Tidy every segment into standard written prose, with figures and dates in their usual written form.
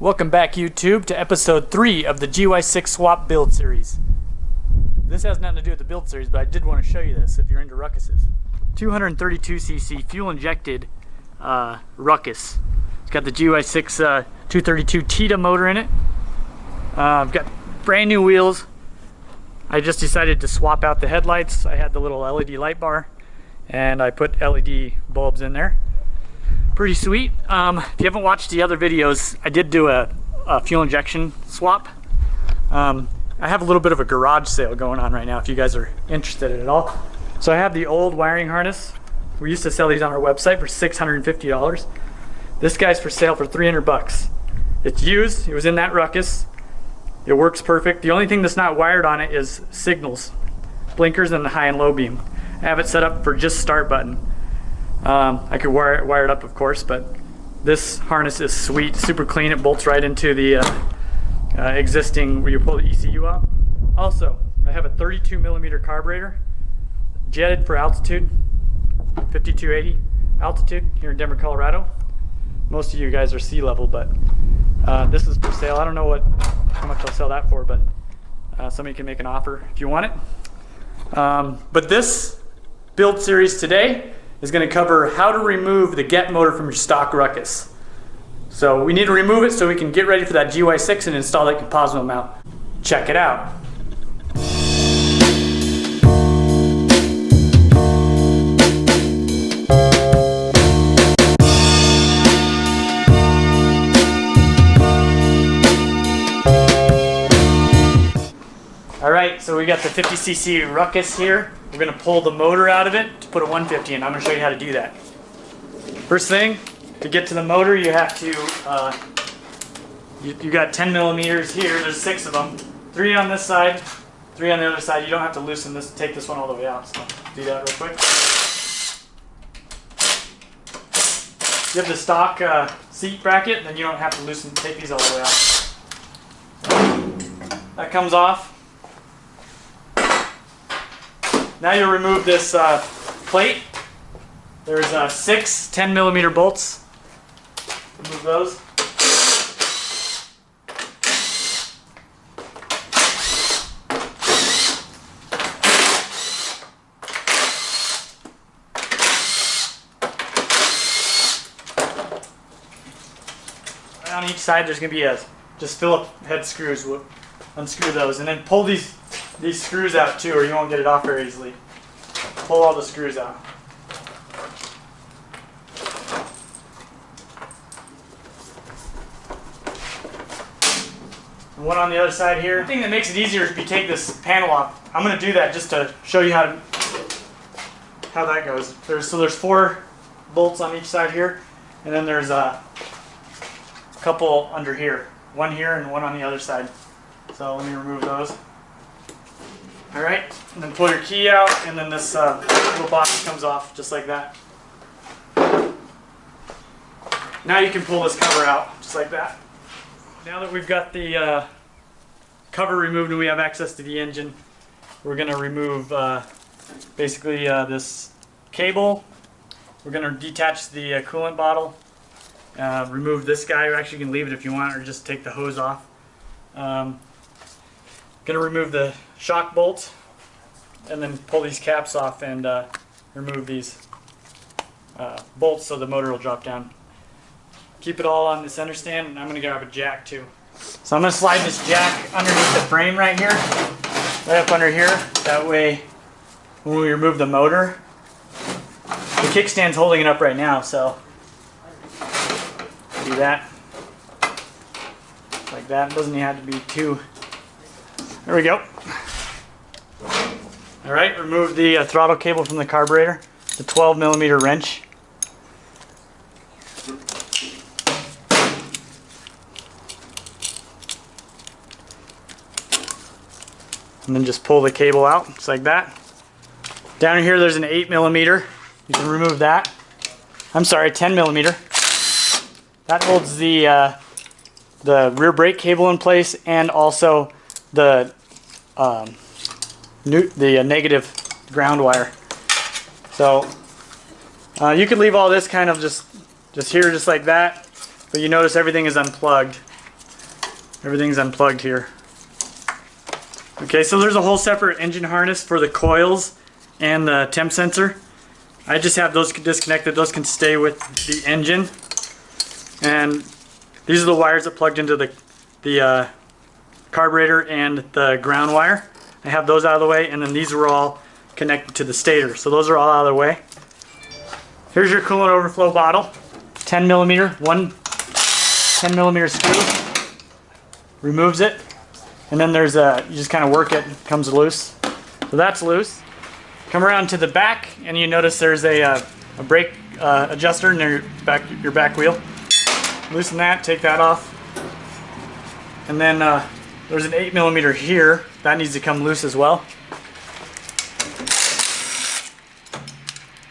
Welcome back, YouTube, to episode 3 of the GY6 swap build series. This has nothing to do with the build series, but I did want to show you this if you're into Ruckuses. 232cc fuel injected Ruckus. It's got the GY6 232 Tita motor in it. I've got brand new wheels. I just decided to swap out the headlights. I had the little LED light bar and I put LED bulbs in there. Pretty sweet. If you haven't watched the other videos, I did do a fuel injection swap. I have a little bit of a garage sale going on right now if you guys are interested in it at all. So I have the old wiring harness. We used to sell these on our website for $650. This guy's for sale for 300 bucks. It's used. It was in that Ruckus. It works perfect. The only thing that's not wired on it is signals, blinkers, and the high and low beam. I have it set up for just start button. I could wire it up, of course, but this harness is sweet, super clean. It bolts right into the existing where you pull the ECU out. Also, I have a 32mm carburetor, jetted for altitude, 5280 altitude here in Denver, Colorado. Most of you guys are sea level, but this is for sale. I don't know how much I'll sell that for, but somebody can make an offer if you want it. But this build series today is going to cover how to remove the get motor from your stock Ruckus. So we need to remove it so we can get ready for that GY6 and install that composite mount. Check it out. Alright, so we got the 50cc Ruckus here. We're going to pull the motor out of it to put a 150 in. I'm going to show you how to do that. First thing, to get to the motor, you have to, you got 10mm here. There's 6 of them. 3 on this side, 3 on the other side. You don't have to loosen this, take this one all the way out. So do that real quick. You have the stock seat bracket, then you don't have to take these all the way out. That comes off. Now you'll remove this plate. There's 6 10mm bolts. Remove those. On each side there's going to be just Phillips head screws. We'll unscrew those and then pull these screws out too, or you won't get it off very easily. Pull all the screws out. And one on the other side here. The thing that makes it easier is if you take this panel off. I'm going to do that just to show you how that goes. There's 4 bolts on each side here, and then there's a couple under here. One here and one on the other side. So let me remove those. Alright, and then pull your key out, and then this little box comes off just like that. Now you can pull this cover out just like that. Now that we've got the cover removed and we have access to the engine, we're going to remove basically this cable. We're going to detach the coolant bottle, remove this guy, or actually you can leave it if you want, or just take the hose off. Going to remove the shock bolts and then pull these caps off and remove these bolts so the motor will drop down. Keep it all on the center stand, and I'm going to grab a jack too. So I'm going to slide this jack underneath the frame right here, right up under here. That way when we remove the motor, the kickstand's holding it up right now, so do that like that. It doesn't have to be too. There we go. Alright, remove the throttle cable from the carburetor, the 12mm wrench. And then just pull the cable out, just like that. Down here there's an 8mm. You can remove that. I'm sorry, 10mm. That holds the rear brake cable in place, and also the negative ground wire. So you could leave all this kind of just here, just like that, but you notice everything is unplugged. Everything's unplugged here. Okay, so there's a whole separate engine harness for the coils and the temp sensor. I just have those disconnected. Those can stay with the engine. And these are the wires that plugged into the carburetor and the ground wire. I have those out of the way, and then these were all connected to the stator. So those are all out of the way. Here's your coolant overflow bottle. 10 millimeter, one 10 millimeter screw. Removes it. And then there's you just kind of work it, it comes loose. So that's loose. Come around to the back, and you notice there's a brake adjuster in your back wheel. Loosen that, take that off. And then there's an 8 millimeter here. That needs to come loose as well.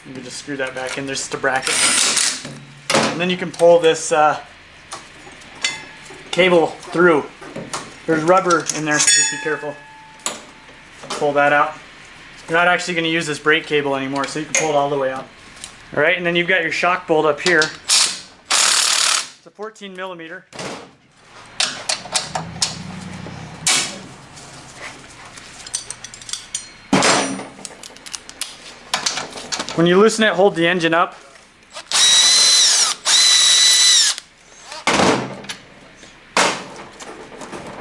You can just screw that back in. There's just a bracket. And then you can pull this cable through. There's rubber in there, so just be careful. Pull that out. You're not actually going to use this brake cable anymore, so you can pull it all the way out. Alright, and then you've got your shock bolt up here. It's a 14 millimeter. When you loosen it, hold the engine up.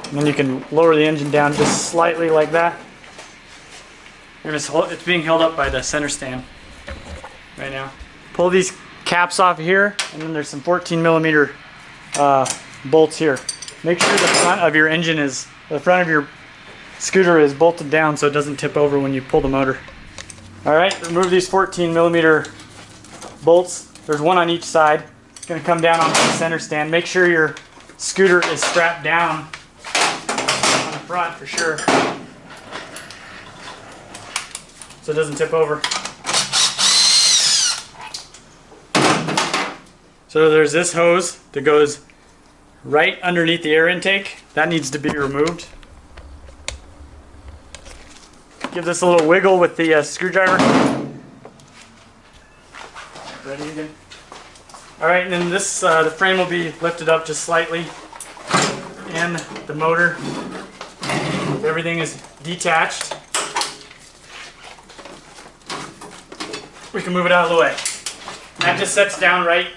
And then you can lower the engine down just slightly like that. And it's being held up by the center stand right now. Pull these caps off here, and then there's some 14 millimeter bolts here. Make sure the front of your the front of your scooter is bolted down so it doesn't tip over when you pull the motor. Alright, remove these 14 millimeter bolts. There's one on each side. It's going to come down onto the center stand. Make sure your scooter is strapped down on the front for sure, so it doesn't tip over. So there's this hose that goes right underneath the air intake. That needs to be removed. Give this a little wiggle with the screwdriver. Ready again? Alright, and then this the frame will be lifted up just slightly, and the motor. Everything is detached. We can move it out of the way. That just sets down right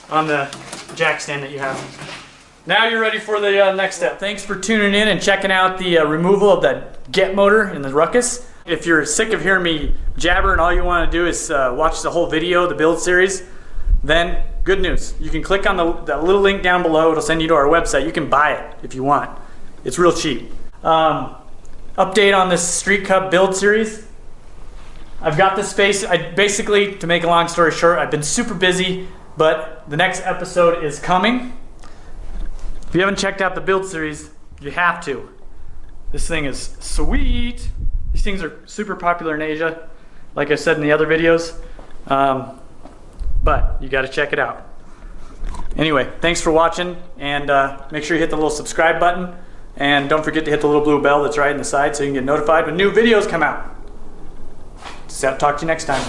on the jack stand that you have. Now you're ready for the next step. Thanks for tuning in and checking out the removal of that get motor in the Ruckus. If you're sick of hearing me jabber and all you want to do is watch the whole video, the build series, then good news. You can click on that little link down below. It'll send you to our website. You can buy it if you want. It's real cheap. Update on this Street Cup build series. I've got the space. Basically, to make a long story short, I've been super busy, but the next episode is coming. If you haven't checked out the build series, you have to. This thing is sweet. These things are super popular in Asia, like I said in the other videos. But you got to check it out. Anyway, thanks for watching, and make sure you hit the little subscribe button, and don't forget to hit the little blue bell that's right in the side so you can get notified when new videos come out. So, talk to you next time.